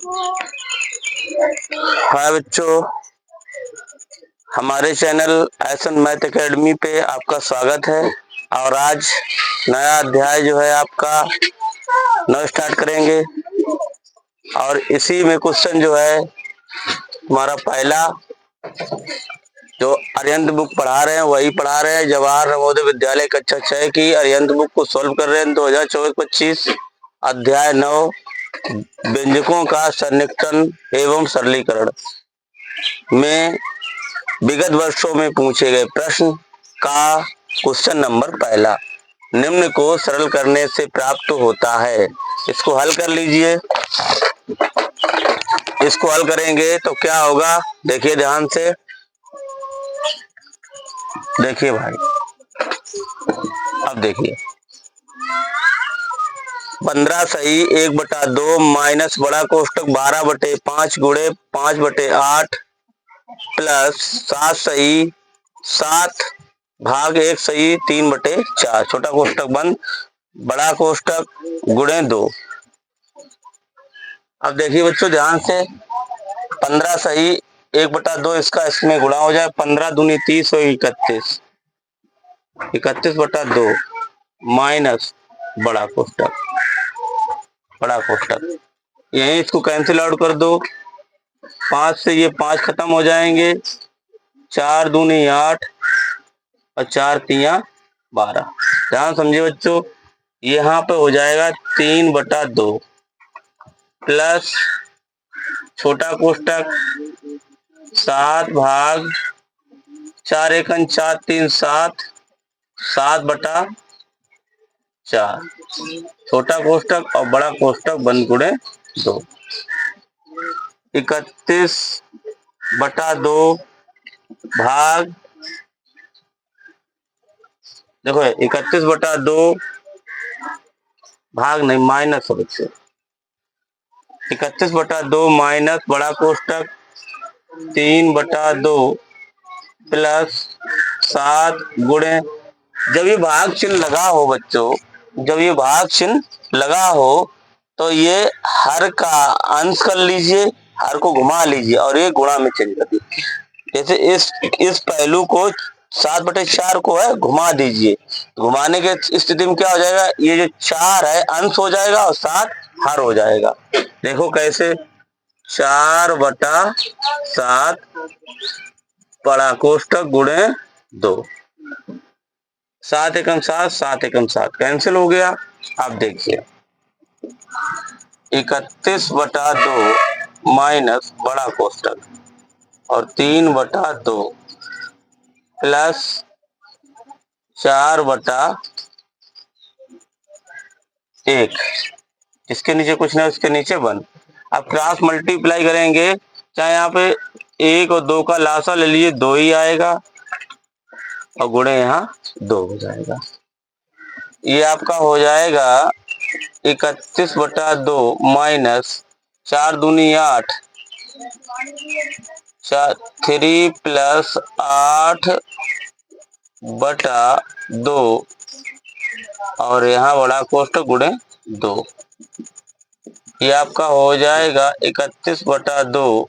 हाय बच्चों, हमारे चैनल एसन math academy पे आपका स्वागत है। और आज नया अध्याय जो है आपका नौ स्टार्ट करेंगे। और इसी में क्वेश्चन जो है हमारा पहला जो अरिहंत बुक पढ़ा रहे हैं वही पढ़ा रहे हैं। जवाहर नवोदय विद्यालय कक्षा 6 की अरिहंत बुक को सॉल्व कर रहे हैं 2024-25 अध्याय 9 व्यंजकों का सन्निकटन एवं सरलीकरण में विगत वर्षों में पूछे गए प्रश्न का क्वेश्चन नंबर पहला। निम्न को सरल करने से प्राप्त होता है। इसको हल कर लीजिए। इसको हल करेंगे तो क्या होगा, देखिए ध्यान से। देखिए भाई, अब देखिए 15 सही 1/2 माइनस बड़ा कोष्टक 12/5 गुणे 5/8 प्लस 7 सही 7 भाग 1 सही 3/4 छोटा कोष्टक बंद बड़ा कोष्टक गुणे 2। अब देखिए बच्चों ध्यान से, 15 सही 1/2 इसका इसमें गुणा हो जाए, 15 दूनी 30 और 31, 31/2 माइनस बड़ा कोष्टक यही इसको कैंसिल आउट कर दो। 5 से ये 5 खत्म हो जाएंगे, 4 दूनी 8 और 4 तिया 12। ध्यान समझिए बच्चों, यहाँ पे हो जाएगा 3/2 प्लस छोटा कोष्टक 7 भाग 4 एकन 4 3 7 7/4 छोटा कोष्टक और बड़ा कोष्टक बंद गुणे 2। 31/2 भाग, देखो 31/2 भाग नहीं माइनस हो बच्चे, 31/2 माइनस बड़ा कोष्टक 3/2 प्लस 7 गुणे, जब ये भाग चिन्ह लगा हो बच्चों, जब ये भाग चिन्ह लगा हो तो ये हर का अंश कर लीजिए, हर को घुमा लीजिए और ये गुणा में चेंज कर दीजिए। जैसे इस पहलू को 7/4 को है घुमा दीजिए, घुमाने के स्थिति में क्या हो जाएगा, ये जो 4 है अंश हो जाएगा और 7 हर हो जाएगा। देखो कैसे, 4/7 बड़ा कोष्टक गुणे 2, 7 एकम 7 7 एकम 7 कैंसिल हो गया। अब देखिए 31/2 माइनस बड़ा कोष्टक और 3/2 प्लस 4/1, इसके नीचे कुछ ना उसके नीचे 1। अब क्रॉस मल्टीप्लाई करेंगे, चाहे यहाँ पे 1 और 2 का लासा ले लीजिए 2 ही आएगा और गुणे यहाँ 2 हो जाएगा। ये आपका हो जाएगा 31/2 माइनस 4 दूनी 8 3 प्लस 8/2 और यहाँ बड़ा कोष्टक गुणे 2। ये आपका हो जाएगा 31/2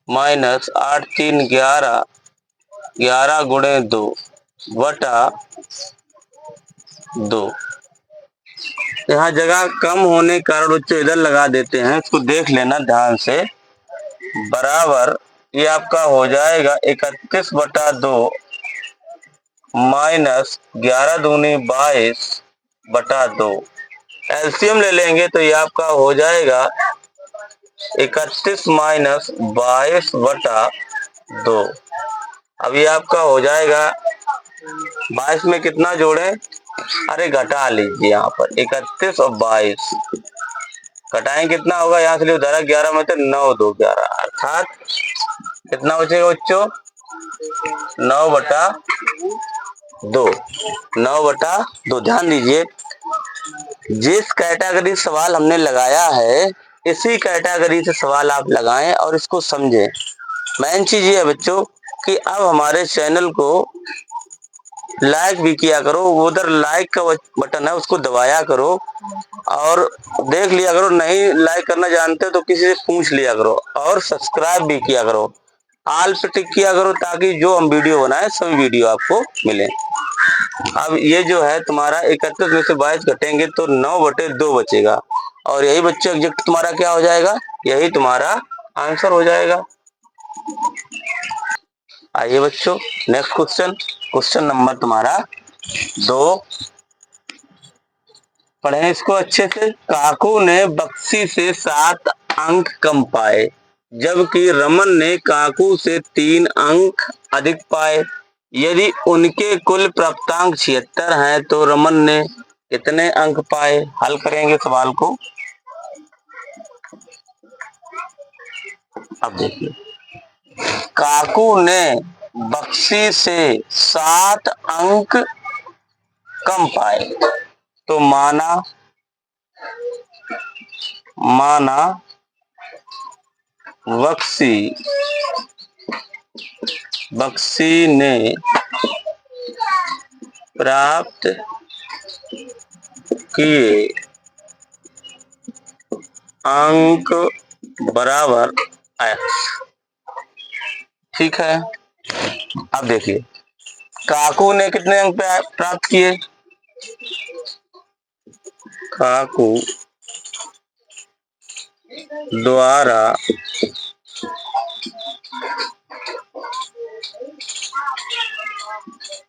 माइनस 8 3 11 11 गुणे 2/2। यहाँ जगह कम होने के कारण बच्चों इधर लगा देते हैं, इसको देख लेना ध्यान से। बराबर ये आपका हो जाएगा 31/2 माइनस 11 दूनी 22/2। एलसीएम ले लेंगे तो ये आपका हो जाएगा 31 माइनस 22/2। अब ये आपका हो जाएगा 22 में कितना जोड़े, अरे घटा लीजिए, यहाँ पर 31 और 22 घटाएं कितना होगा, यहाँ से उधर 11 में तो 9 2 11 अर्थात कितना बचेगा बच्चों, 9/2 9/2। ध्यान दीजिए, जिस कैटेगरी सवाल हमने लगाया है इसी कैटेगरी से सवाल आप लगाएं और इसको समझें। मेन चीज ये है बच्चों कि अब हमारे चैनल को लाइक भी किया करो, उधर लाइक का बटन है उसको दबाया करो और देख लिया करो। नहीं लाइक करना जानते हो तो किसी से पूछ लिया करो और सब्सक्राइब भी किया करो, ऑल पे टिक किया करो ताकि जो हम वीडियो बनाए सभी वीडियो आपको मिले। अब ये जो है तुम्हारा 31 में से 22 घटेंगे तो 9/2 बचेगा और यही बच्चों एग्जैक्ट तुम्हारा क्या हो जाएगा, यही तुम्हारा आंसर हो जाएगा। आइए बच्चों नेक्स्ट क्वेश्चन, क्वेश्चन नंबर तुम्हारा 2 पढ़ें इसको अच्छे से। काकू ने बक्सी से 7 अंक कम पाए जबकि रमन ने काकू से 3 अंक अधिक पाए। यदि उनके कुल प्राप्तांक 76 हैं तो रमन ने कितने अंक पाए। हल करेंगे सवाल को। अब देखिए, काकू ने बक्सी से 7 अंक कम पाए तो माना बक्सी ने प्राप्त किए अंक बराबर x। ठीक है, अब देखिए काकू ने कितने अंक प्राप्त किए। काकू द्वारा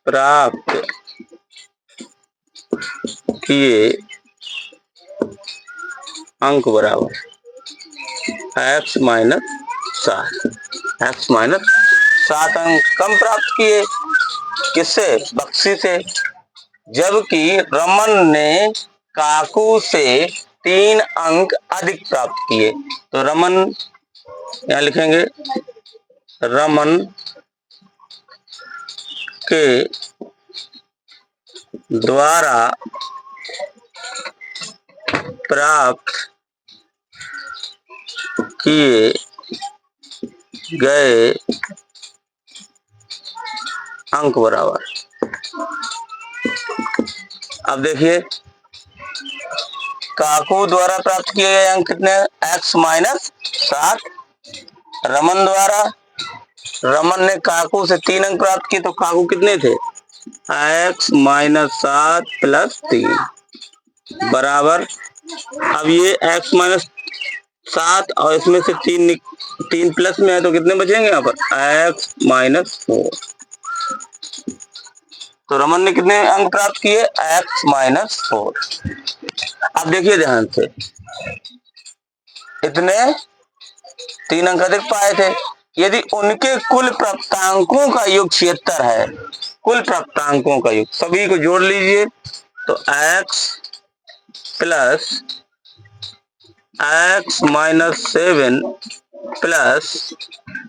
प्राप्त किए अंक बराबर x - 7 अंक कम प्राप्त किए किससे, बक्सी से। जबकि रमन ने काकू से 3 अंक अधिक प्राप्त किए तो रमन यहां लिखेंगे, रमन के द्वारा प्राप्त किए गए अंक बराबर। अब देखिए काकू द्वारा प्राप्त किए गए अंक कितने, x - 7। रमन ने काकू से 3 अंक प्राप्त किए तो काकू कितने थे, x - 7 + 3 बराबर। अब ये x - 7 और इसमें से 3 प्लस में है तो कितने बचेंगे यहाँ पर, x - 4। तो रमन ने कितने अंक प्राप्त किए, x - 4। अब देखिए ध्यान से, इतने 3 अंक अधिक पाए थे। यदि उनके कुल प्राप्तांकों का योग 76 है, कुल प्राप्तांकों का योग सभी को जोड़ लीजिए तो x + x - 7 + x -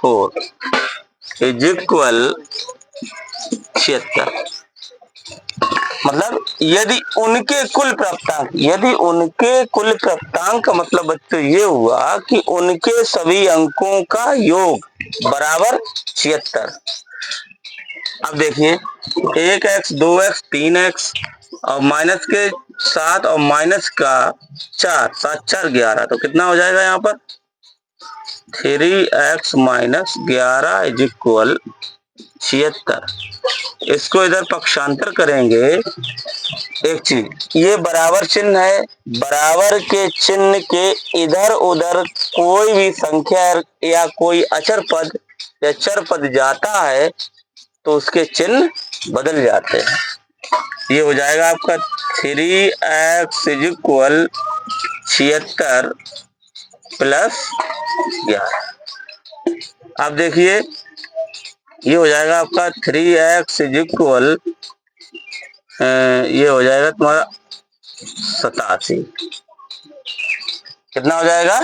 4 = 76। मतलब यदि उनके कुल प्राप्तांक का मतलब बच्चों ये हुआ कि उनके सभी अंकों का योग बराबर 76। अब देखिए 1x 2x 3x और माइनस के 7 और माइनस का 4, 7 4 11 तो कितना हो जाएगा यहाँ पर 3x - 11 = 76। इसको इधर पक्षांतर करेंगे। एक चीज, ये बराबर चिन्ह है, बराबर के चिन्ह के इधर उधर कोई भी संख्या या कोई अचर पद या चर पद जाता है तो उसके चिन्ह बदल जाते हैं। ये हो जाएगा आपका 3x = 76 + 11। अब देखिए ये हो जाएगा आपका 3x = ये हो जाएगा तुम्हारा 87। कितना हो जाएगा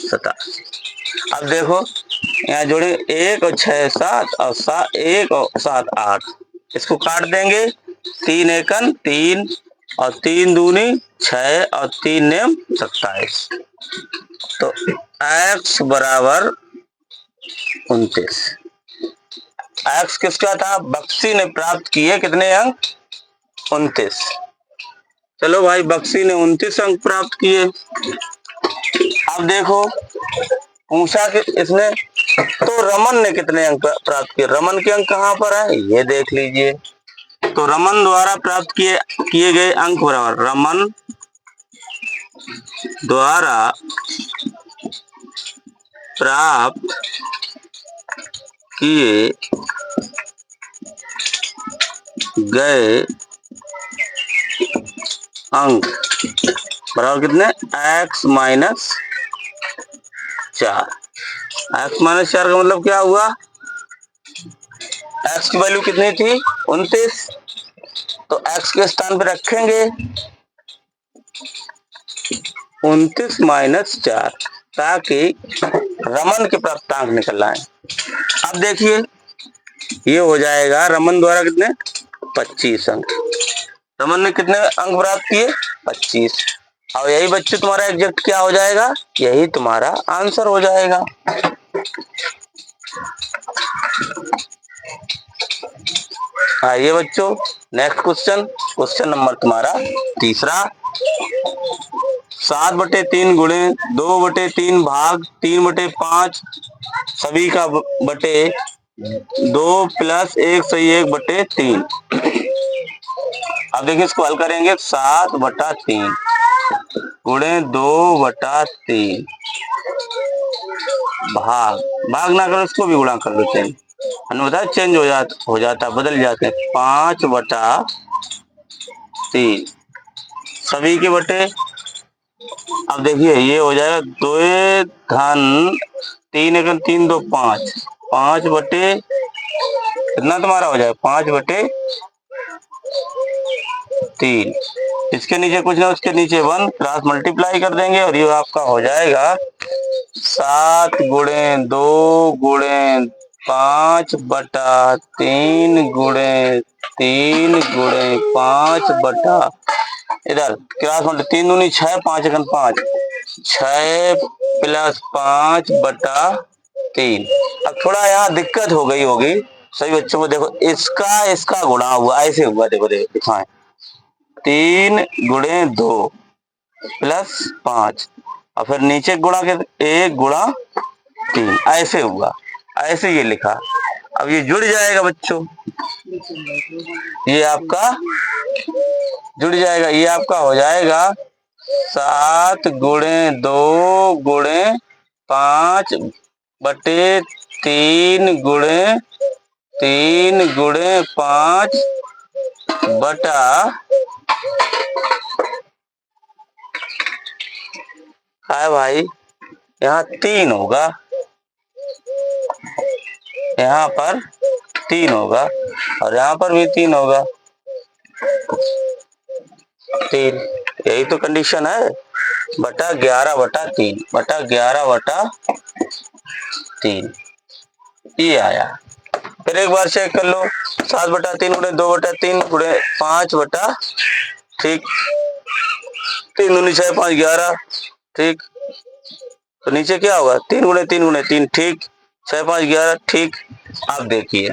87। अब देखो यहाँ जोड़े 1 और 6 7 और 1 और 7 8, इसको काट देंगे 3 एकन 3 और 3 दूनी 6 और 3 नेम 27। तो x = 29। एक्स किसका था? बक्सी ने प्राप्त किए कितने अंक? 29। चलो भाई, बक्सी ने 29 अंक प्राप्त किए। अब देखो पूछा कि इसने, तो रमन ने कितने अंक प्राप्त किए? रमन के अंक कहाँ पर है, ये देख लीजिए। तो रमन द्वारा प्राप्त किए किए गए अंक बराबर रमन द्वारा प्राप्त किए गए अंक बराबर कितने? x minus 4। x माइनस 4 का मतलब क्या हुआ? x की वैल्यू कितनी थी? 29। तो x के स्थान पर रखेंगे 29 माइनस 4, ताकि रमन के प्राप्तांक निकल आए। अब देखिए ये हो जाएगा रमन द्वारा कितने? 25 अंक। रमन ने कितने अंक प्राप्त किए? 25। और यही बच्चे तुम्हारा एग्जैक्ट क्या हो जाएगा? यही तुम्हारा आंसर हो जाएगा। आइए बच्चों, नेक्स्ट क्वेश्चन, क्वेश्चन नंबर तुम्हारा तीसरा। 7/3 गुणे 2/3 भाग 3/5 सभी का बटे 2 + 1/3। अब देखिए इसको हल करेंगे। 7/3 गुणे 2/3 भाग ना करो, इसको भी गुणा कर लेते हैं। हमने बताया चेंज हो जाता बदल जाते हैं। 5/3 सभी के बटे। अब देखिए ये हो जाएगा 2 धन 3 × 3 = 5। 5 बटे कितना तुम्हारा हो जाएगा? 5/3। इसके नीचे कुछ ना, उसके नीचे 1 क्रॉस मल्टीप्लाई कर देंगे और ये आपका हो जाएगा 7 गुणे 2 गुणे 5/3 गुणे 3 गुणे 5 इधर क्रॉस मल्टीप्लाई 3 दूनी 6, 5 × 5 6 + 5/3। अब थोड़ा यहाँ दिक्कत हो गई होगी सभी बच्चों को। देखो इसका गुणा हुआ, ऐसे हुआ। देखो दिखाएं, 3 गुणे 2 + 5 और फिर नीचे गुणा के 1 गुणा 3, ऐसे हुआ, ऐसे ये लिखा। अब ये जुड़ जाएगा बच्चों, ये आपका जुड़ जाएगा। ये आपका हो जाएगा 7 गुणे 2 गुणे 5/3 गुणे 3 गुणे 5 बटा है भाई, यहाँ 3 होगा, यहाँ पर 3 होगा और यहाँ पर भी 3 होगा। 3, यही तो कंडीशन है। बटा 11/3 बटा 11/3 ये आया। फिर एक बार चेक कर लो। 7/3 गुणे 2/3 गुणे 5 ठीक, 3 दूनी 6, 5 11 ठीक। तो नीचे क्या होगा? 3 गुणे 3 गुणे 3 ठीक, 6 5 11 ठीक। अब देखिए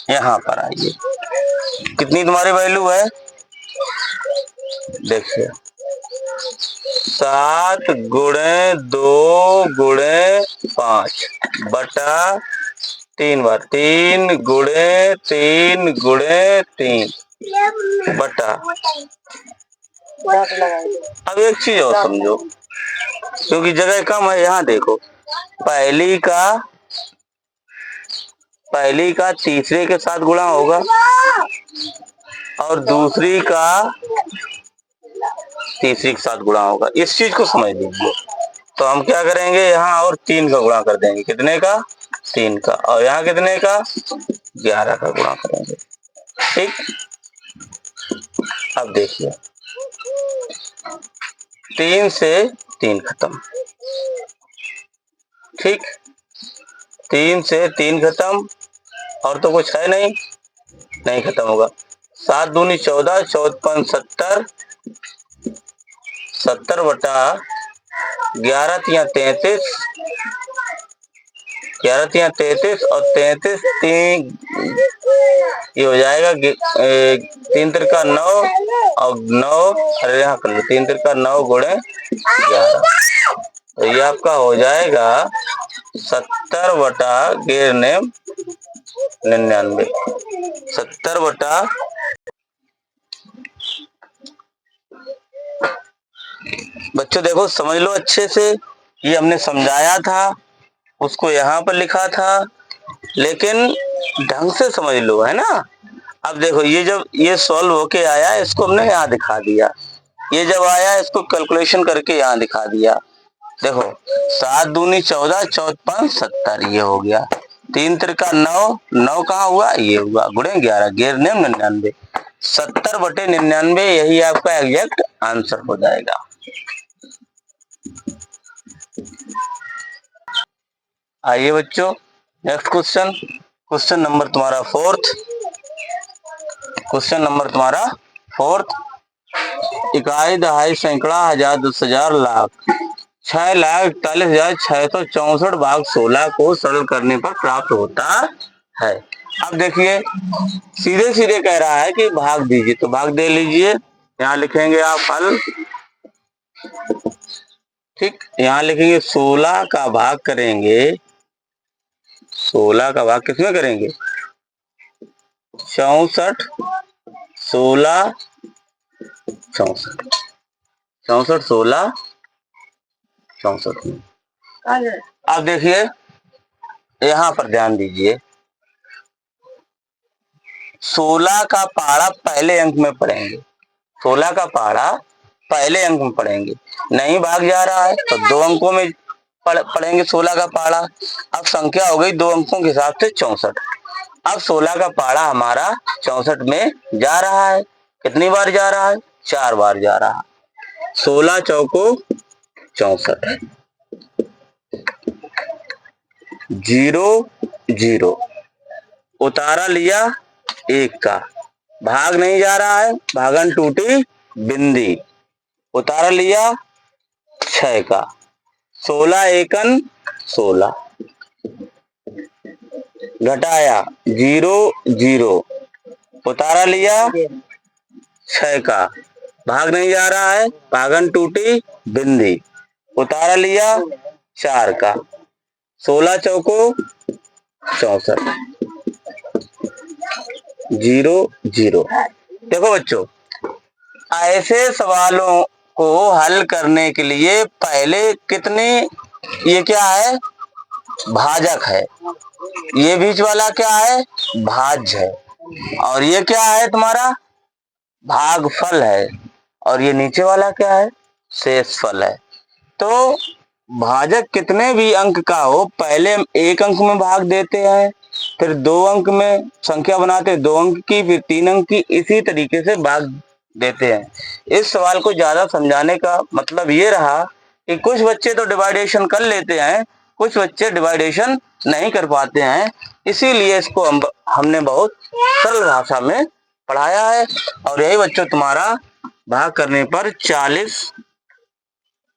यहाँ पर आइए, कितनी तुम्हारी वैल्यू है? देखिए 7 गुणे 2 गुणे 5 बटा 3 बार 3 गुणे 3 गुणे 3 बटा। अब एक चीज और समझो, क्योंकि जगह कम है। यहाँ देखो, पहली का तीसरे के साथ गुणा होगा और दूसरी का तीसरी के साथ गुणा होगा। इस चीज को समझ लीजिए। तो हम क्या करेंगे, यहाँ और 3 का गुणा कर देंगे। कितने का? 3 का। और यहाँ कितने का? 11 का गुणा करेंगे। ठीक, अब देखिए 3 से 3 खत्म। ठीक, 3 से 3 खत्म और तो कुछ है नहीं खत्म होगा। 7 दूनी 14, 14 5 70, 70 बटा 11 × 33 11 तिया 33 और 33 तीन, ये हो जाएगा 3 तिरका 9 और 9, अरे यहाँ कर लो 3 तिरका 9 गुणे 11, तो ये आपका हो जाएगा 70 बटा 99, 70 बटा, बच्चों देखो समझ लो अच्छे से, ये हमने समझाया था, उसको यहाँ पर लिखा था, लेकिन ढंग से समझ लो, है ना। अब देखो ये जब ये सॉल्व होके आया, इसको हमने यहाँ दिखा दिया, ये जब आया इसको कैलकुलेशन करके यहाँ दिखा दिया। देखो 7 दूनी 14, 14 5 70, ये हो गया। 3 तिरका 9, 9 कहाँ हुआ, ये हुआ, गुणे 11, 11 99, 70 बटे 99, यही आपका एग्जैक्ट आंसर हो जाएगा। आइए बच्चों नेक्स्ट क्वेश्चन, क्वेश्चन नंबर तुम्हारा फोर्थ, क्वेश्चन नंबर तुम्हारा फोर्थ। इकाई, दहाई, सैकड़ा, हजार, 10,000, लाख, 6,41,664 भाग 16 को सरल करने पर प्राप्त होता है। अब देखिए सीधे सीधे कह रहा है कि भाग दीजिए, तो भाग दे लीजिए, यहाँ लिखेंगे आप हल, ठीक, यहाँ लिखेंगे 16 का भाग करेंगे, 16 का भाग किसमें करेंगे, 64, 16, 64, 64, 16, 64 में। अब देखिए यहाँ पर ध्यान दीजिए, 16 का पहाड़ा पहले अंक में पढ़ेंगे, 16 का पहाड़ा पहले अंक में पढ़ेंगे, नहीं भाग जा रहा है तो 2 अंकों में पढ़ेंगे 16 का पहाड़ा। अब संख्या हो गई 2 अंकों के हिसाब से 64। अब 16 का पहाड़ा हमारा 64 में जा रहा है, कितनी बार जा रहा है, 4 बार जा रहा है, 16 चौको 64, 0 0, उतारा लिया 1 का, भाग नहीं जा रहा है, भागन टूटी बिंदी, उतारा लिया 6 का, 16 एकन 16, घटाया 0 0, उतारा लिया 6 का, भाग नहीं जा रहा है, भागन टूटी बिंदी, उतारा लिया 4 का, 16 चौको 64, 0 0। देखो बच्चों ऐसे सवालों को हल करने के लिए पहले कितने, ये क्या है, भाजक है, ये बीच वाला क्या है, भाज्य है, और ये क्या है तुम्हारा भागफल है, और ये नीचे वाला क्या है, शेषफल है। तो भाजक कितने भी अंक का हो, पहले हम 1 अंक में भाग देते हैं, फिर 2 अंक में संख्या बनाते, 2 अंक की, फिर 3 अंक की, इसी तरीके से भाग देते हैं। इस सवाल को ज्यादा समझाने का मतलब ये रहा कि कुछ बच्चे तो डिवाइडेशन कर लेते हैं, कुछ बच्चे डिवाइडेशन नहीं कर पाते हैं, इसीलिए इसको हमने बहुत सरल भाषा में पढ़ाया है। और यही बच्चों तुम्हारा भाग करने पर 40,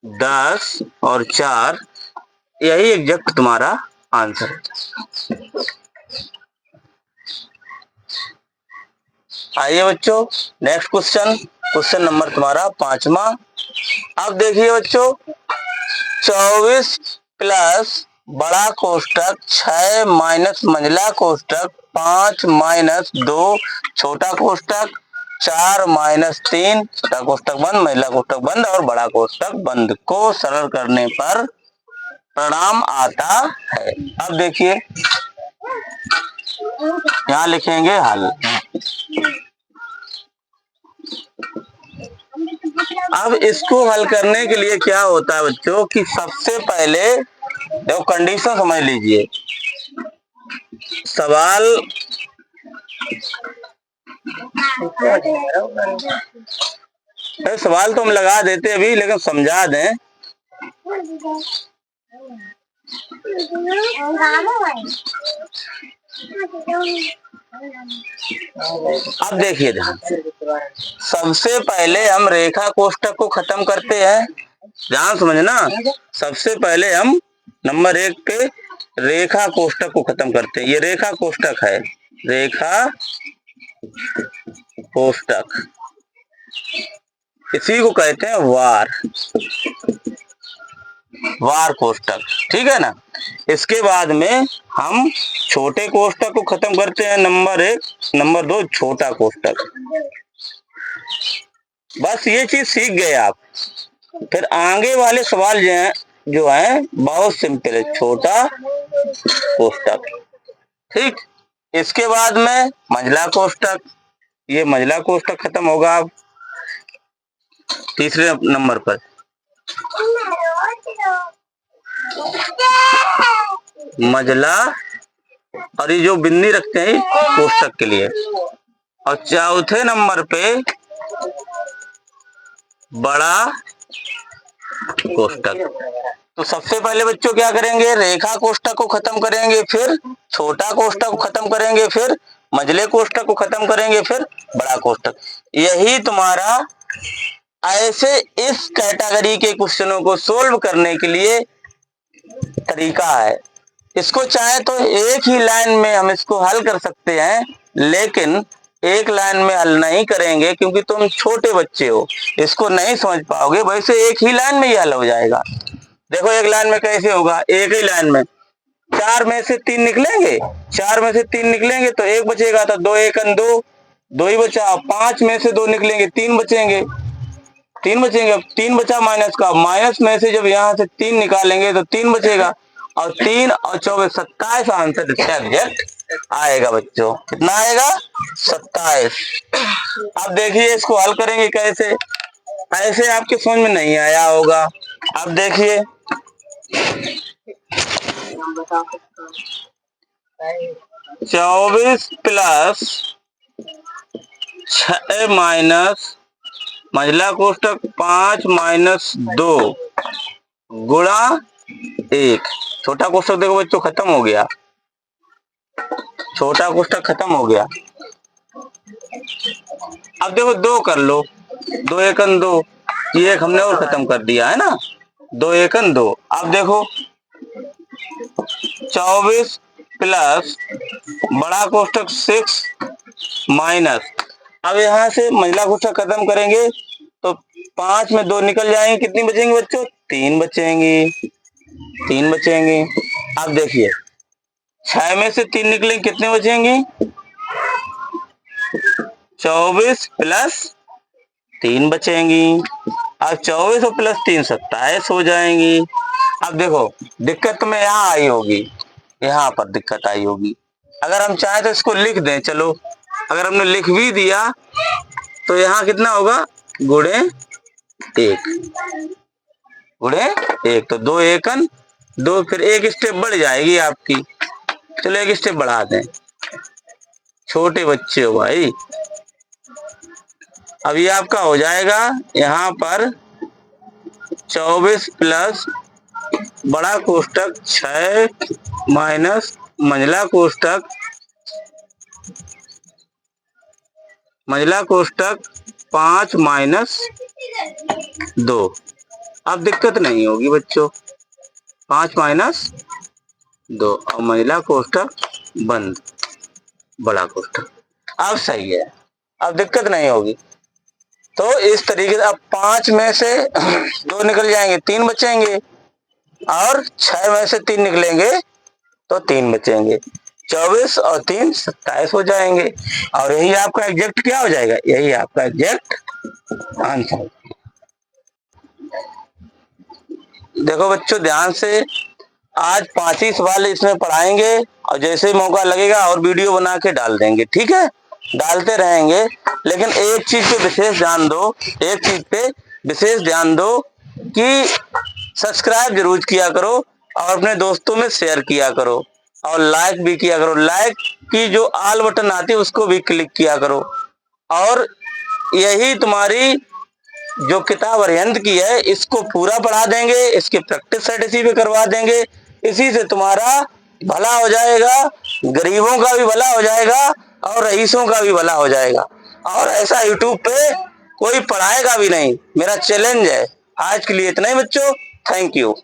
10 और 4, यही एग्जैक्ट तुम्हारा आंसर है। आइए बच्चों नेक्स्ट क्वेश्चन, क्वेश्चन नंबर तुम्हारा 5वां। अब देखिए बच्चों 24 प्लस बड़ा कोष्टक 6 माइनस मंझला कोष्टक 5 माइनस 2 छोटा कोष्टक 4 माइनस 3 छोटा कोष्टक बंद, महिला कोष्टक बंद और बड़ा कोष्टक बंद को सरल करने पर परिणाम आता है। अब देखिए यहाँ लिखेंगे हल। अब इसको हल करने के लिए क्या होता है बच्चों कि सबसे पहले देखो कंडीशन समझ लीजिए, सवाल सवाल तो हम लगा देते अभी, लेकिन समझा दें। अब देखिए ध्यान, सबसे पहले हम रेखा कोष्टक को खत्म करते हैं, ध्यान समझना। सबसे पहले हम नंबर 1 पे रेखा कोष्टक को खत्म करते हैं। ये रेखा कोष्टक है, रेखा कोष्टक, इसी को कहते हैं वार, वार कोष्टक। ठीक है ना। इसके बाद में हम छोटे कोष्टक को खत्म करते हैं, नंबर 1, नंबर 2 छोटा कोष्टक। बस ये चीज सीख गए आप। फिर आगे वाले सवाल जो है बहुत सिंपल है, छोटा कोष्टक। ठीक। इसके बाद में मंझला कोष्टक, ये मंझला कोष्टक खत्म होगा अब तीसरे नंबर पर। मंझला, और ये जो बिन्नी रखते हैं कोष्टक के लिए। और चौथे नंबर पे बड़ा कोष्टक। तो सबसे पहले बच्चों क्या करेंगे, रेखा कोष्टक को खत्म करेंगे, फिर छोटा कोष्टक को खत्म करेंगे, फिर मंझले कोष्टक को खत्म करेंगे, फिर बड़ा कोष्टक। यही तुम्हारा ऐसे इस कैटेगरी के क्वेश्चनों को सोल्व करने के लिए तरीका है। इसको चाहे तो एक ही लाइन में हम इसको हल कर सकते हैं, लेकिन एक लाइन में हल नहीं करेंगे क्योंकि तुम छोटे बच्चे हो, इसको नहीं समझ पाओगे। वैसे एक ही लाइन में ही हल हो जाएगा। देखो एक लाइन में कैसे होगा, एक ही लाइन में 4 में से 3 निकलेंगे, 4 में से 3 निकलेंगे तो 1 बचेगा, तो 2 एकन 2, 2 ही बचा। 5 में से 2 निकलेंगे, 3 बचेंगे, 3 बचेंगे। अब 3 बचा माइनस का, माइनस में से जब यहाँ से 3 निकालेंगे तो 3 बचेगा, और 3 और 24 27 आंसर इसका एग्जैक्ट आएगा बच्चों। कितना आएगा, 27। अब देखिए इसको हल करेंगे कैसे, ऐसे आपके समझ में नहीं आया होगा। अब देखिए 24 प्लस 6 माइनस मंझला कोष्टक 5 माइनस 2 गुणा 1। छोटा कोष्टक देखो बच्चों खत्म हो गया, छोटा कोष्टक खत्म हो गया। अब देखो 2 कर लो, 2 एकन 2, ये एक हमने और खत्म कर दिया है ना, 2 एकन 2। अब देखो 24 प्लस बड़ा कोष्टक 6 माइनस, अब यहाँ से मंझला कोष्टक खत्म करेंगे तो 5 में 2 निकल जाएंगे, कितनी बचेंगी बच्चों, 3 बचेंगी, 3 बचेंगी। अब देखिए 6 में से 3 निकलेंगे, कितने बचेंगी, 24 प्लस 3 बचेंगी। अब 24 और प्लस 3 27 हो जाएंगी। अब देखो दिक्कत में यहाँ आई होगी, यहाँ पर दिक्कत आई होगी। अगर हम चाहें तो इसको लिख दें, चलो अगर हमने लिख भी दिया तो यहाँ कितना होगा, गुणे 1, गुणे 1, तो 2 एकन 2, फिर एक स्टेप बढ़ जाएगी आपकी। चलो एक स्टेप बढ़ा दें, छोटे बच्चे हो भाई। अब ये आपका हो जाएगा यहाँ पर 24 प्लस बड़ा कोष्टक 6 माइनस मंझला कोष्टक 5 माइनस 2। अब दिक्कत नहीं होगी बच्चों, 5 माइनस 2 और मंझला कोष्टक बंद, बड़ा कोष्टक। अब सही है, अब दिक्कत नहीं होगी। तो इस तरीके से अब 5 में से 2 निकल जाएंगे, 3 बचेंगे, और 6 में से 3 निकलेंगे तो 3 बचेंगे। 24 और 3 27 हो जाएंगे, और यही आपका एग्जैक्ट क्या हो जाएगा, यही आपका एग्जैक्ट आंसर। देखो बच्चों ध्यान से, आज 5 ही सवाल इसमें पढ़ाएंगे, और जैसे मौका लगेगा और वीडियो बना के डाल देंगे। ठीक है, डालते रहेंगे, लेकिन एक चीज पे विशेष ध्यान दो, एक चीज पे विशेष ध्यान दो कि सब्सक्राइब जरूर किया करो, और अपने दोस्तों में शेयर किया करो, और लाइक भी किया करो। लाइक की जो ऑल बटन आती है उसको भी क्लिक किया करो। और यही तुम्हारी जो किताब अरिहंत की है इसको पूरा पढ़ा देंगे, इसकी प्रैक्टिस सेट इसी पे करवा देंगे। इसी से तुम्हारा भला हो जाएगा, गरीबों का भी भला हो जाएगा, और रईसों का भी भला हो जाएगा। और ऐसा यूट्यूब पे कोई पढ़ाएगा भी नहीं, मेरा चैलेंज है। आज के लिए इतना ही बच्चों, थैंक यू।